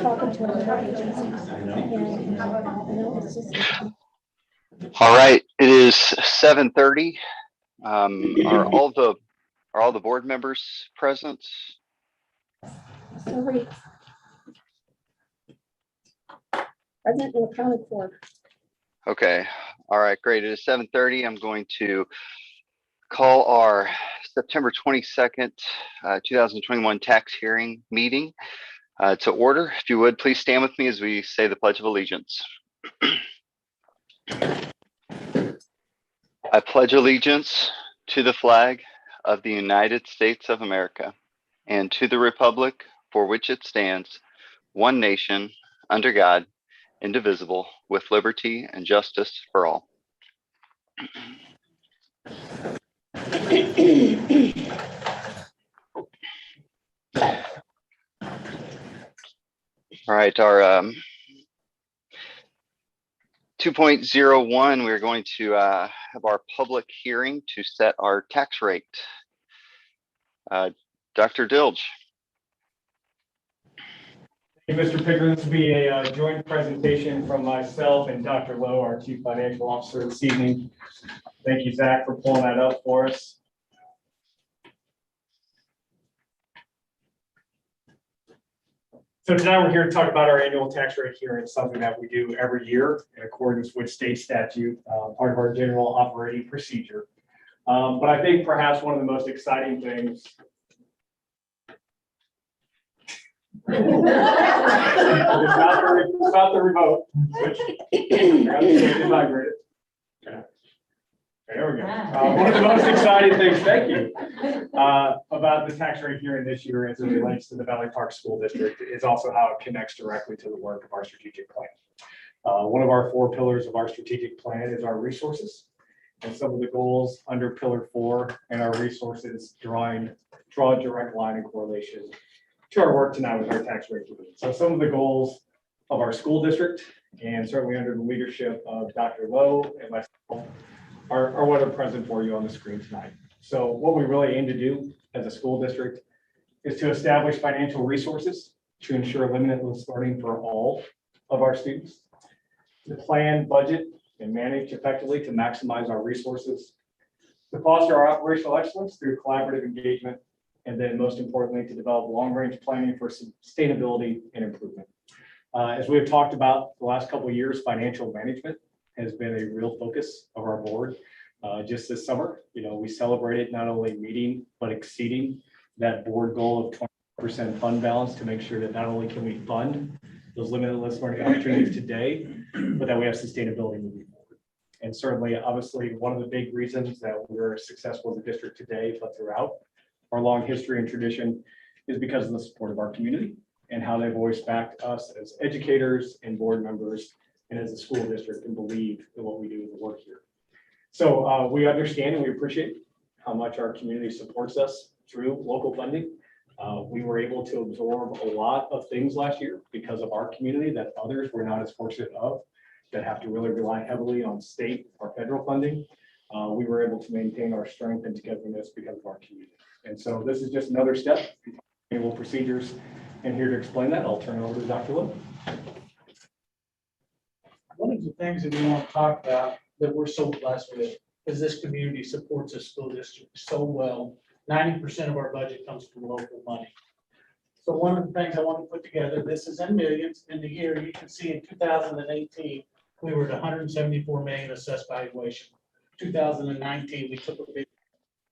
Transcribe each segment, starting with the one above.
talking to another agency. All right, it is 7:30. Are all the board members present? Sorry. Present and accounted for. Okay. All right, great. It is 7:30. I'm going to call our September 22nd, 2021 tax hearing meeting to order. If you would, please stand with me as we say the Pledge of Allegiance. I pledge allegiance to the flag of the United States of America and to the republic for which it stands, one nation, under God, indivisible, with liberty and justice for all. All right, our 2.01, we're going to have our public hearing to set our tax rate. Dr. Dilge. Thank you, Mr. Pickering. This will be a joint presentation from myself and Dr. Lowe, our Chief Financial Officer this evening. Thank you, Zach, for pulling that up for us. So tonight we're here to talk about our annual tax rate hearing, something that we do every year in accordance with state statute, part of our general operating procedure. But I think perhaps one of the most exciting things it's not the remote, which vibrated. There we go. One of the most exciting things, thank you, about the tax rate hearing this year as it relates to the Valley Park School District is also how it connects directly to the work of our strategic plan. One of our 4 pillars of our strategic plan is our resources, and some of the goals under pillar 4 and our resources draw a direct line in correlation to our work tonight with our tax rate hearing. So some of the goals of our school district, and certainly under the leadership of Dr. Lowe and myself, are what are present for you on the screen tonight. So what we really aim to do as a school district is to establish financial resources to ensure limitless learning for all of our students, to plan, budget, and manage effectively to maximize our resources, to foster our operational excellence through collaborative engagement, and then most importantly, to develop long-range planning for sustainability and improvement. As we have talked about the last couple of years, financial management has been a real focus of our board. Just this summer, we celebrated not only meeting, but exceeding that board goal of 20% fund balance to make sure that not only can we fund those limitless learning opportunities today, but that we have sustainability moving forward. And certainly, obviously, one of the big reasons that we're successful as a district today, but throughout our long history and tradition, is because of the support of our community and how they've always backed us as educators and board members and as a school district and believe in what we do in the work here. So we understand and we appreciate how much our community supports us through local funding. We were able to absorb a lot of things last year because of our community that others were not as fortunate of, that have to really rely heavily on state or federal funding. We were able to maintain our strength and togetherness because of our community. And so this is just another step in annual procedures. And here to explain that, I'll turn it over to Dr. Lowe. One of the things that we want to talk about that we're so blessed with is this community supports the school district so well. 90% of our budget comes from local money. So one of the things I want to put together, this is in millions. In the year, you can see in 2018, we were at 174 million assessed valuation. 2019, we took a big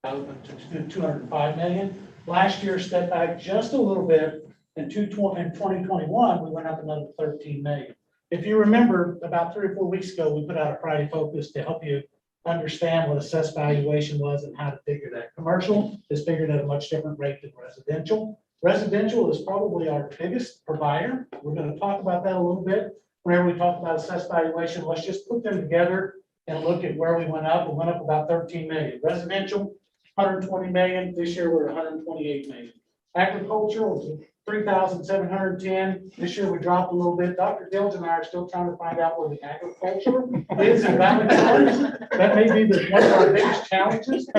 to 205 million. Last year, stepped back just a little bit. In 2021, we went up another 13 million. If you remember, about 3 or 4 weeks ago, we put out a Friday Focus to help you understand what assessed valuation was and how to figure that. Commercial is figured at a much different rate than residential. Residential is probably our biggest provider. We're going to talk about that a little bit. Whenever we talk about assessed valuation, let's just put them together and look at where we went up. We went up about 13 million. Residential, 120 million. This year, we're 128 million. Agriculture was 3,710. This year we dropped a little bit. Dr. Dilge and I are still trying to find out where the agriculture is in Valley Park. That may be one of our biggest challenges.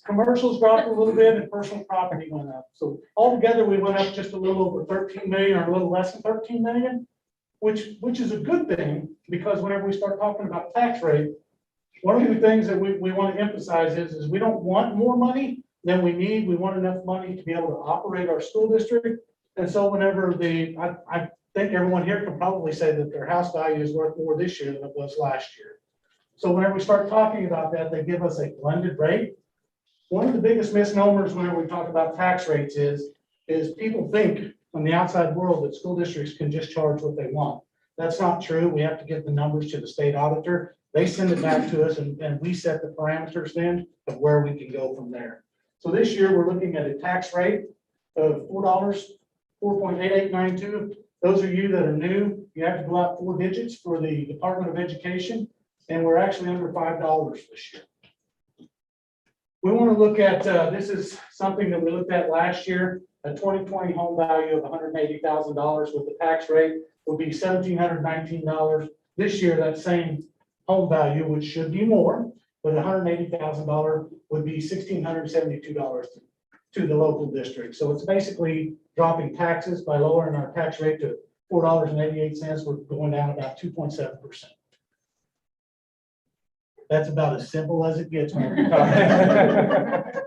commercials dropped a little bit and personal property went up. So altogether, we went up just a little over 13 million or a little less than 13 million, which is a good thing, because whenever we start talking about tax rate, one of the things that we want to emphasize is we don't want more money than we need. We want enough money to be able to operate our school district. And so whenever I think everyone here can probably say that their house value is worth more this year than it was last year. So whenever we start talking about that, they give us a blended rate. One of the biggest misnomers whenever we talk about tax rates is people think from the outside world that school districts can just charge what they want. That's not true. We have to give the numbers to the state auditor. They send it back to us and we set the parameters then of where we can go from there. So this year, we're looking at a tax rate of $4, 4.8892. Those of you that are new, you have to go out 4 digits for the Department of Education, and we're actually under $5 this year. We want to look at, this is something that we looked at last year, a 2020 home value of $180,000 with the tax rate would be $1,719. This year, that same home value, which should be more, but $180,000 would be $1,672 to the local district. So it's basically dropping taxes by lowering our tax rate to $4.88. We're going down about 2.7%. That's about as simple as it gets. When we're talking.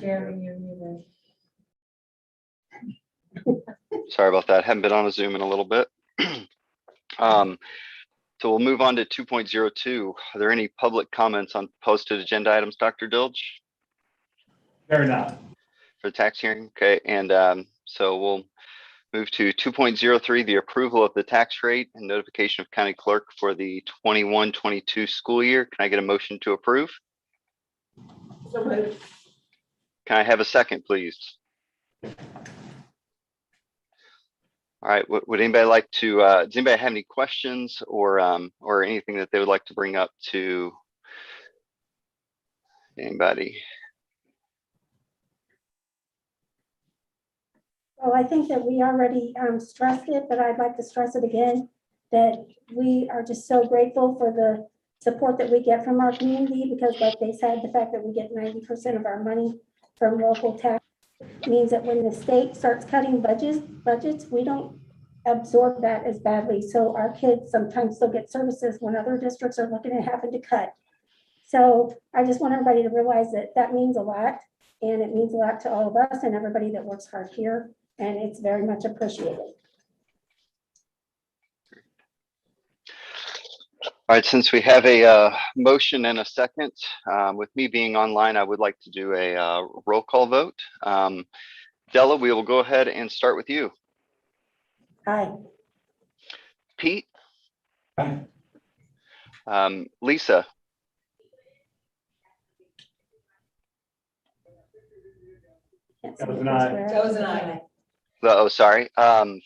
Jeremy, you're muted. Sorry about that. Haven't been on a Zoom in a little bit. So we'll move on to 2.02. Are there any public comments on posted agenda items, Dr. Dilge? Fair enough. For the tax hearing? Okay, and so we'll move to 2.03, the approval of the tax rate and notification of county clerk for the 21-22 school year. Can I get a motion to approve? So moved. Can I have a second, please? All right, would anybody like to, does anybody have any questions or anything that they would like to bring up to anybody? Well, I think that we already stressed it, but I'd like to stress it again, that we are just so grateful for the support that we get from our community, because like they said, the fact that we get 90% of our money from local tax means that when the state starts cutting budgets, we don't absorb that as badly. So our kids sometimes still get services when other districts are looking at having to cut. So I just want everybody to realize that that means a lot, and it means a lot to all of us and everybody that works hard here, and it's very much appreciated. All right, since we have a motion and a second, with me being online, I would like to do a roll call vote. Della, we will go ahead and start with you. Aye. Pete? Aye. Lisa? That was an aye. That was an aye. Oh, sorry.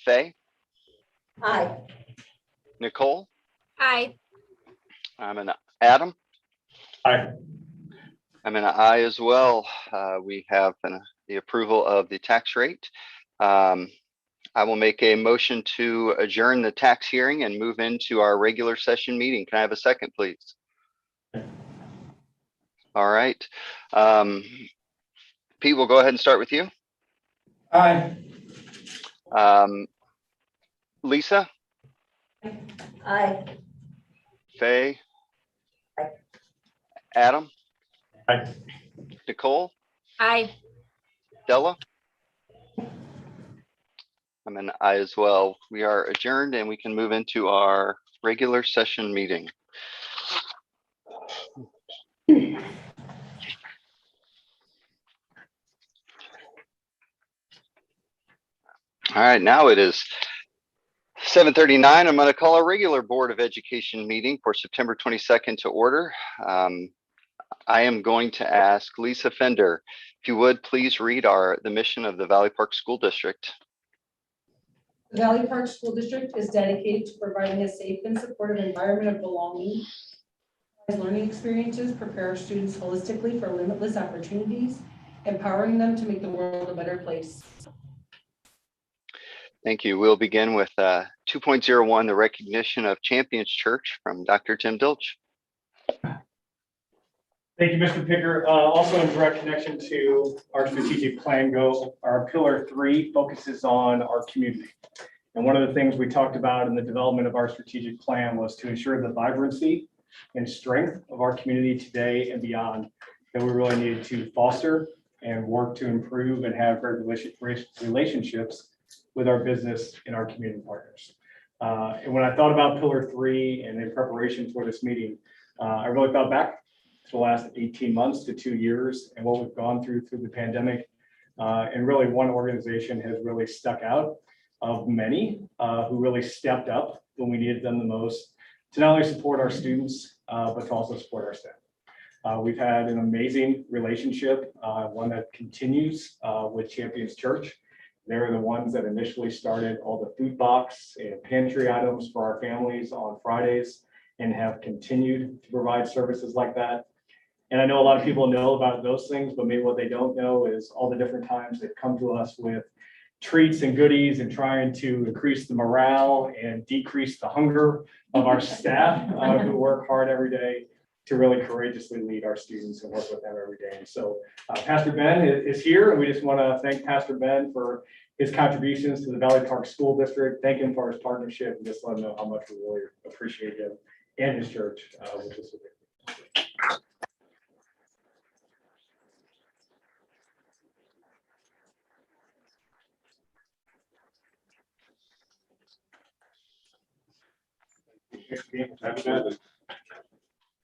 Faye? Aye. Nicole? Aye. I'm an Adam? Aye. I'm an aye as well. We have the approval of the tax rate. I will make a motion to adjourn the tax hearing and move into our regular session meeting. Can I have a second, please? All right. Pete, we'll go ahead and start with you. Aye. Lisa? Aye. Faye? Aye. Adam? Aye. Nicole? Aye. Della? I'm an aye as well. We are adjourned and we can move into our regular session meeting. All right, now it is 7:39. I'm going to call a regular Board of Education meeting for September 22nd to order. I am going to ask Lisa Fender, if you would please read the mission of the Valley Park School District. The Valley Park School District is dedicated to providing a safe and supportive environment of belonging learning experiences prepare our students holistically for limitless opportunities, empowering them to make the world a better place. Thank you. We'll begin with 2.01, the recognition of Champions Church from Dr. Tim Dilch. Thank you, Mr. Picker. Also in direct connection to our strategic plan goal, our pillar 3 focuses on our community. And one of the things we talked about in the development of our strategic plan was to ensure the vibrancy and strength of our community today and beyond, that we really needed to foster and work to improve and have great relationships with our business and our community partners. And when I thought about pillar 3 and in preparation for this meeting, I really thought back to the last 18 months to 2 years and what we've gone through the pandemic. And really one organization has really stuck out of many who really stepped up when we needed them the most to not only support our students, but to also support our staff. We've had an amazing relationship, one that continues with Champions Church. They're the ones that initially started all the food box and pantry items for our families on Fridays and have continued to provide services like that. And I know a lot of people know about those things, but maybe what they don't know is all the different times they've come to us with treats and goodies and trying to increase the morale and decrease the hunger of our staff who work hard every day to really courageously lead our students and work with them every day. And so Pastor Ben is here, and we just want to thank Pastor Ben for his contributions to the Valley Park School District, thank him for his partnership, and just let him know how much we really appreciate him and his church with this.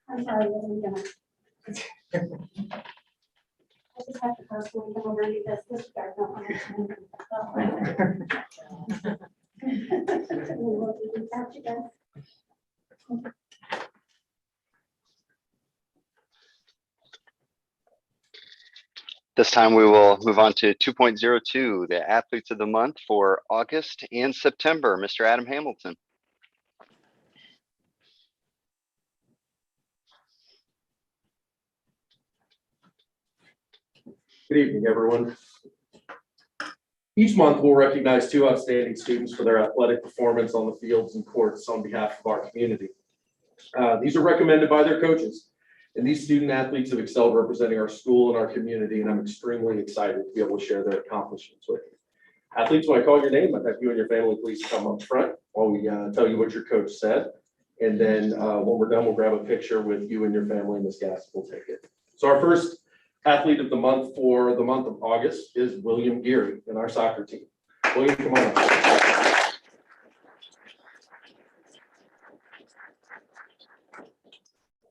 I'm sorry, I wasn't gonna. I just have to personally come over because this guy don't understand. This time we will move on to 2.02, the athletes of the month for August and September. Mr. Adam Hamilton. Good evening, everyone. Each month, we'll recognize 2 outstanding students for their athletic performance on the fields and courts on behalf of our community. These are recommended by their coaches, and these student athletes have excelled representing our school and our community, and I'm extremely excited to be able to share their accomplishments with you. Athletes, when I call your name, I'd have you and your family please come up front while we tell you what your coach said. And then when we're done, we'll grab a picture with you and your family, and Ms. Gass will take it. So our first athlete of the month for the month of August is William Geary in our soccer team. William, come on up.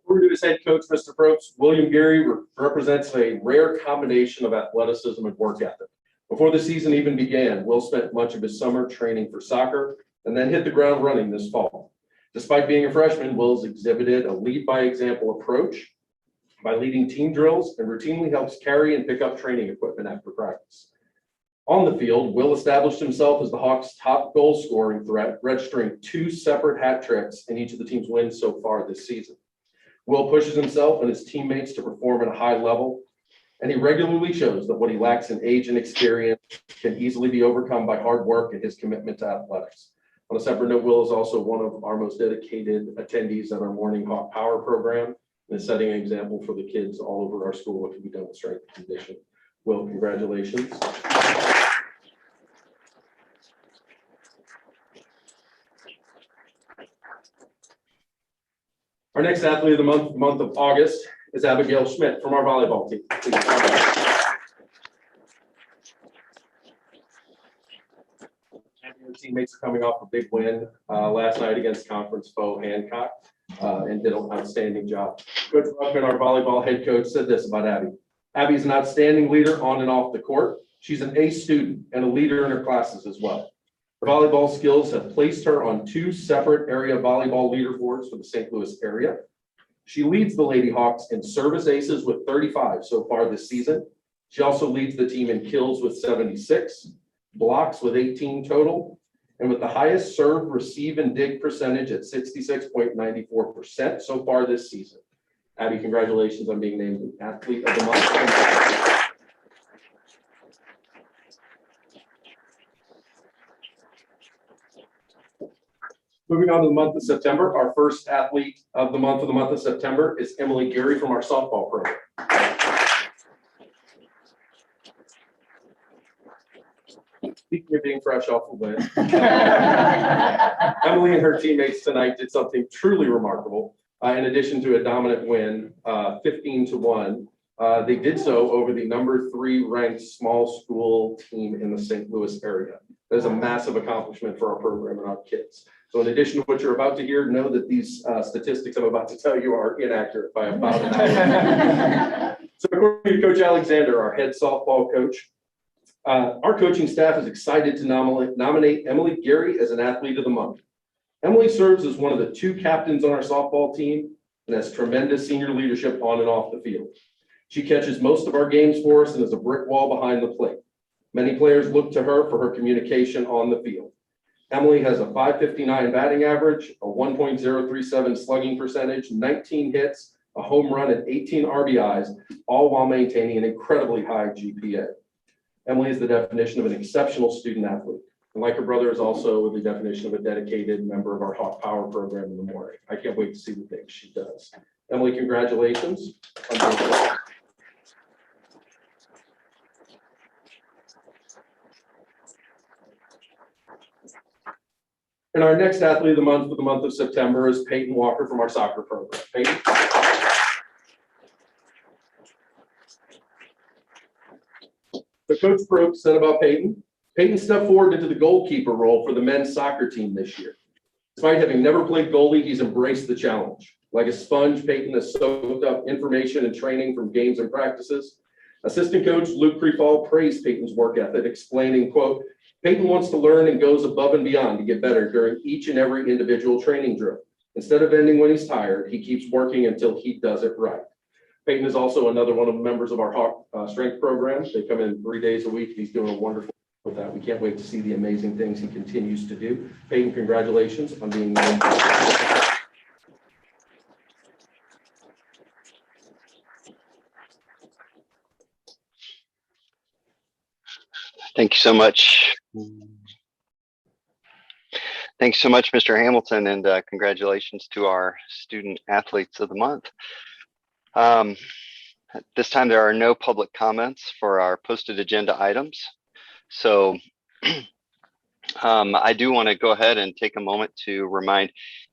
Purdue's head coach, Mr. Probst, William Geary represents a rare combination of athleticism and work ethic. Before the season even began, Will spent much of his summer training for soccer and then hit the ground running this fall. Despite being a freshman, Will's exhibited a lead by example approach by leading team drills and routinely helps carry and pick up training equipment after practice. On the field, Will established himself as the Hawks' top goal scoring threat, registering 2 separate hat tricks in each of the team's wins so far this season. Will pushes himself and his teammates to perform at a high level, and he regularly shows that what he lacks in age and experience can easily be overcome by hard work and his commitment to athletics. On a separate note, Will is also one of our most dedicated attendees at our Morning Hawk Power program and is setting an example for the kids all over our school what can be done with strength and condition. Will, congratulations. Our next athlete of the month of August is Abigail Schmidt from our volleyball team. Her teammates are coming off a big win last night against conference foe Hancock and did an outstanding job. Coach Ruckman, our volleyball head coach, said this about Abby. Abby's an outstanding leader on and off the court. She's an A student and a leader in her classes as well. Her volleyball skills have placed her on 2 separate area volleyball leaderboards for the St. Louis area. She leads the Lady Hawks in service aces with 35 so far this season. She also leads the team in kills with 76, blocks with 18 total, and with the highest serve, receive, and dig percentage at 66.94% so far this season. Abby, congratulations on being named the Athlete of the Month. Moving on to the month of September, our first athlete of the month of September is Emily Geary from our softball program. Speaking of being fresh off the win, Emily and her teammates tonight did something truly remarkable. In addition to a dominant win, 15-1, they did so over the number 3 ranked small school team in the St. Louis area. That is a massive accomplishment for our program and our kids. So in addition to what you're about to hear, know that these statistics I'm about to tell you are inaccurate by about an hour. So according to Coach Alexander, our head softball coach, our coaching staff is excited to nominate Emily Geary as an Athlete of the Month. Emily serves as one of the 2 captains on our softball team and has tremendous senior leadership on and off the field. She catches most of our games for us and is a brick wall behind the plate. Many players look to her for her communication on the field. Emily has a .559 batting average, a 1.037 slugging percentage, 19 hits, a home run, and 18 RBIs, all while maintaining an incredibly high GPA. Emily is the definition of an exceptional student athlete. And like her brother, is also the definition of a dedicated member of our Hawk Power program in the morning. I can't wait to see the things she does. Emily, congratulations. And our next athlete of the month for the month of September is Peyton Walker from our soccer program. Peyton. So Coach Probst said about Peyton. Peyton stepped forward into the goalkeeper role for the men's soccer team this year. Despite having never played goalie, he's embraced the challenge. Like a sponge, Peyton has soaked up information and training from games and practices. Assistant coach Luke Creefall praised Peyton's work ethic, explaining, quote, Peyton wants to learn and goes above and beyond to get better during each and every individual training drill. Instead of ending when he's tired, he keeps working until he does it right. Peyton is also another one of the members of our Hawk Strength program. They come in 3 days a week. He's doing a wonderful with that. We can't wait to see the amazing things he continues to do. Peyton, congratulations on being named. Thank you so much. Thanks so much, Mr. Hamilton, and congratulations to our student athletes of the month. At this time, there are no public comments for our posted agenda items. So I do want to go ahead and take a moment to remind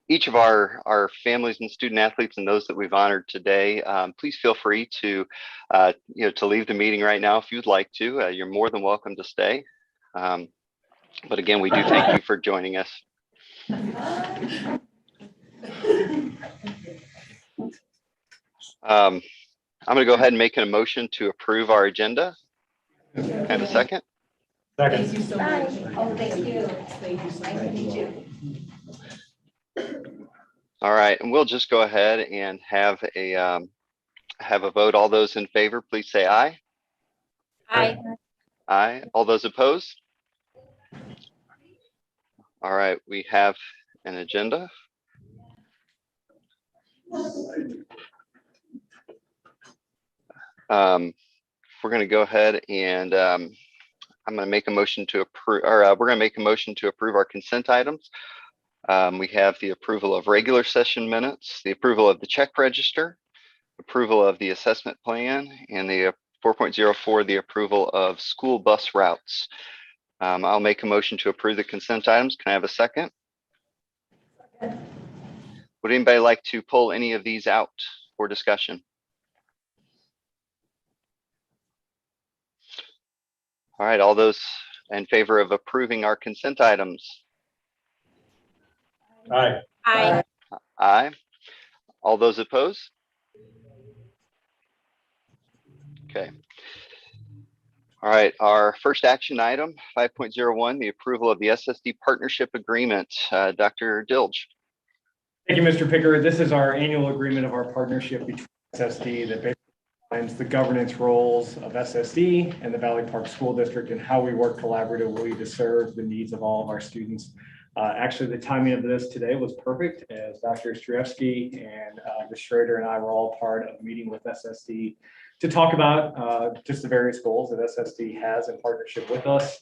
each of our families and student athletes and those that we've honored today. Please feel free to to leave the meeting right now if you'd like to. You're more than welcome to stay. But again, we do thank you for joining us. I'm going to go ahead and make a motion to approve our agenda. Have a second? Thank you so much. Oh, thank you. Thank you so Nice to much. meet you. All right, and we'll just go ahead and have a vote. All those in favor, please say aye. Aye. Aye. All those opposed? All right, we have an agenda. We're going to go ahead and I'm going to make a motion to approve, or we're going to make a motion to approve our consent items. We have the approval of regular session minutes, the approval of the check register, approval of the assessment plan, and the 4.04, the approval of school bus routes. I'll make a motion to approve the consent items. Can I have a second? Would anybody like to pull any of these out for discussion? All right, all those in favor of approving our consent items? Aye. Aye. Aye. All those opposed? Okay. All right, our first action item, 5.01, the approval of the SSD partnership agreement. Dr. Dilge. Thank you, Mr. Picker. This is our annual agreement of our partnership between SSD that basically defines the governance roles of SSD and the Valley Park School District and how we work collaboratively to serve the needs of all of our students. Actually, the timing of this today was perfect, as Dr. Strefsky and Ms. Schrader and I were all part of a meeting with SSD to talk about just the various goals that SSD has in partnership with us.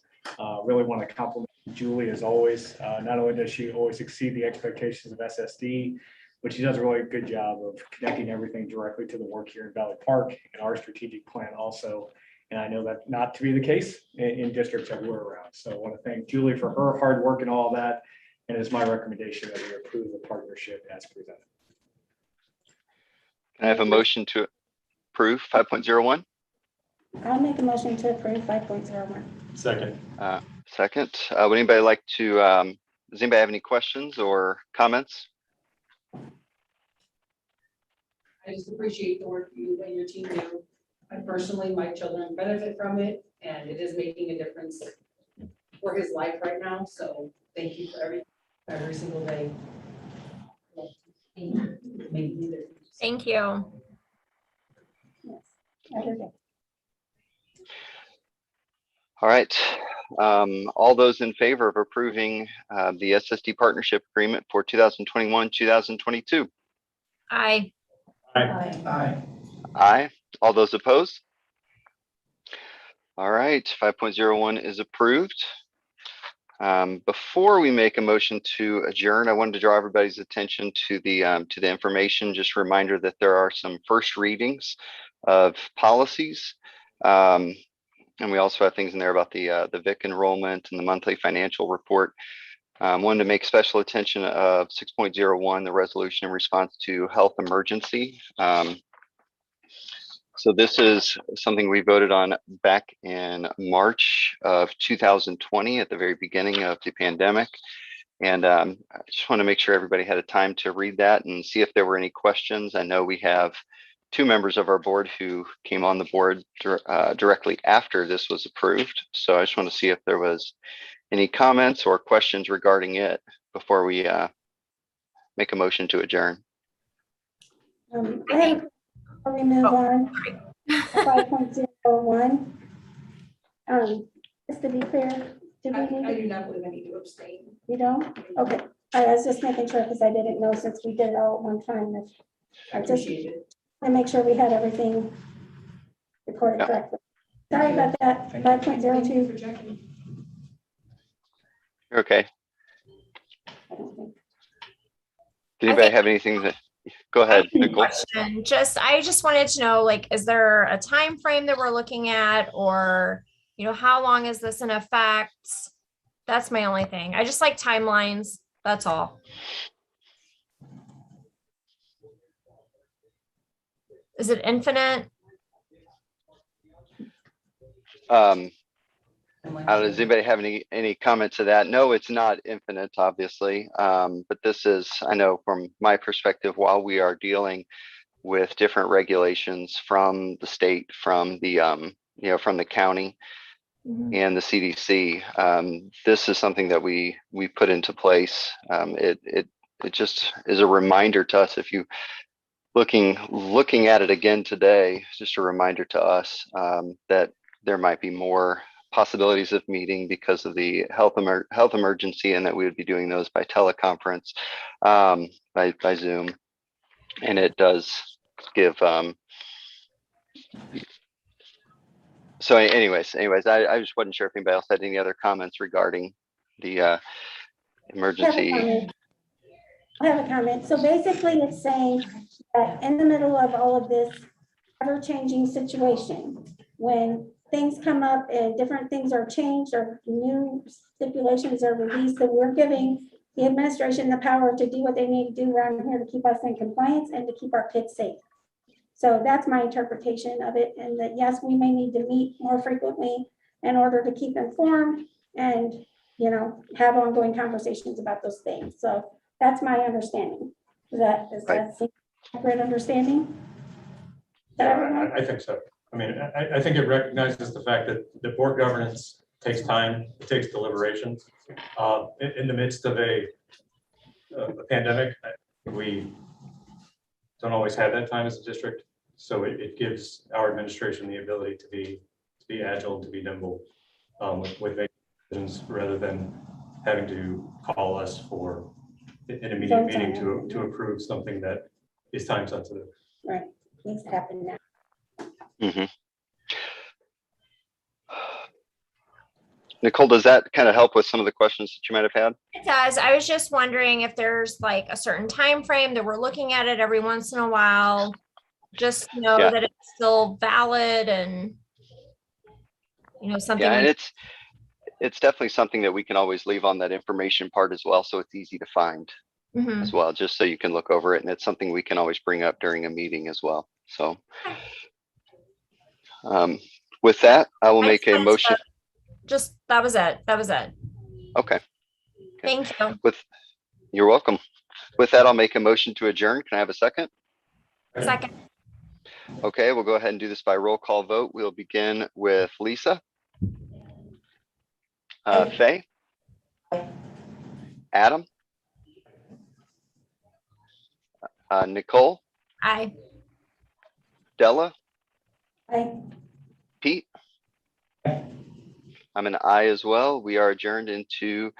Really want to compliment Julie as always. Not only does she always exceed the expectations of SSD, but she does a really good job of connecting everything directly to the work here in Valley Park and our strategic plan also. And I know that not to be the case in districts that we're around. So I want to thank Julie for her hard work and all that. And it's my recommendation that we approve the partnership as presented. Can I have a motion to approve 5.01? I'll make a motion to approve 5.01. Second. Second, would anybody like to, does anybody have any questions or comments? I just appreciate the work you and your team do. I personally, my children benefit from it, and it is making a difference for his life right now. So thank you for every single day. Thank you. Yes, every day. All right. All those in favor of approving the SSD partnership agreement for 2021-2022? Aye. Aye. Aye. All those opposed? All right, 5.01 is approved. Before we make a motion to adjourn, I wanted to draw everybody's attention to the information. Just a reminder that there are some first readings of policies. And we also have things in there about the VIC enrollment and the monthly financial report. Wanted to make special attention of 6.01, the resolution in response to health emergency. So this is something we voted on back in March of 2020 at the very beginning of the pandemic. And I just want to make sure everybody had a time to read that and see if there were any questions. I know we have 2 members of our board who came on the board directly after this was approved. So I just want to see if there was any comments or questions regarding it before we make a motion to adjourn. Before we move on, 5.01. Just to be clear, do we I need to, do not believe I need to abstain. you don't? Okay, I was just making sure because I didn't know since we did it all at one time. That I I just appreciate it. want to make sure we had everything recorded Yeah. correctly. Sorry about that. Thank you. 5.02. Thank you for checking. You're okay. I don't think. Did anybody have anything that, go ahead, Nicole. Question. I just wanted to know, like, is there a time frame that we're looking at, or, you know, how long is this in effect? That's my only thing. I just like timelines. That's all. Is it infinite? Does anybody have any comments to that? No, it's not infinite, obviously. But this is, I know from my perspective, while we are dealing with different regulations from the state, from the, from the county and the CDC, this is something that we put into place. It just is a reminder to us. If you looking at it again today, it's just a reminder to us that there might be more possibilities of meeting because of the health emergency, and that we would be doing those by teleconference, by Zoom. And it does give, so anyways, I just wasn't sure if anybody else had any other comments regarding the emergency. I have a comment. So basically it's saying that in the middle of all of this ever-changing situation, when things come up and different things are changed or new stipulations are released, that we're giving the administration the power to do what they need to do around here to keep us in compliance and to keep our kids safe. So that's my interpretation of it. And that, yes, we may need to meet more frequently in order to keep informed and, you know, have ongoing conversations about those things. So that's my understanding. Is that an accurate understanding? Yeah, I think so. I mean, I think it recognizes the fact that the board governance takes time, it takes deliberation. In the midst of a pandemic, we don't always have that time as a district. So it gives our administration the ability to be agile, to be nimble with making decisions rather than having to call us for an immediate Sometime. meeting to approve something that is time sensitive. Right, needs to happen now. Mhm. Nicole, does that kind of help with some of the questions that you might have had? It does. I was just wondering if there's like a certain time frame that we're looking at it every once in a while. Just to know Yeah. that it's still valid and something. Yeah, and it's definitely something that we can always leave on that information part as well, so it's easy to find Mhm. as well, just so you can look over it, and it's something we can always bring up during a meeting as well. So with that, I will I make a just wanted motion. to- Just, that was it. That was it. Okay, Thank you. you're welcome. With that, I'll make a motion to adjourn. Can I have a second? Second. Okay, we'll go ahead and do this by roll call vote. We'll begin with Lisa. Faye. Adam. Nicole. Aye. Della. I Pete. I'm an I as well. We are adjourned into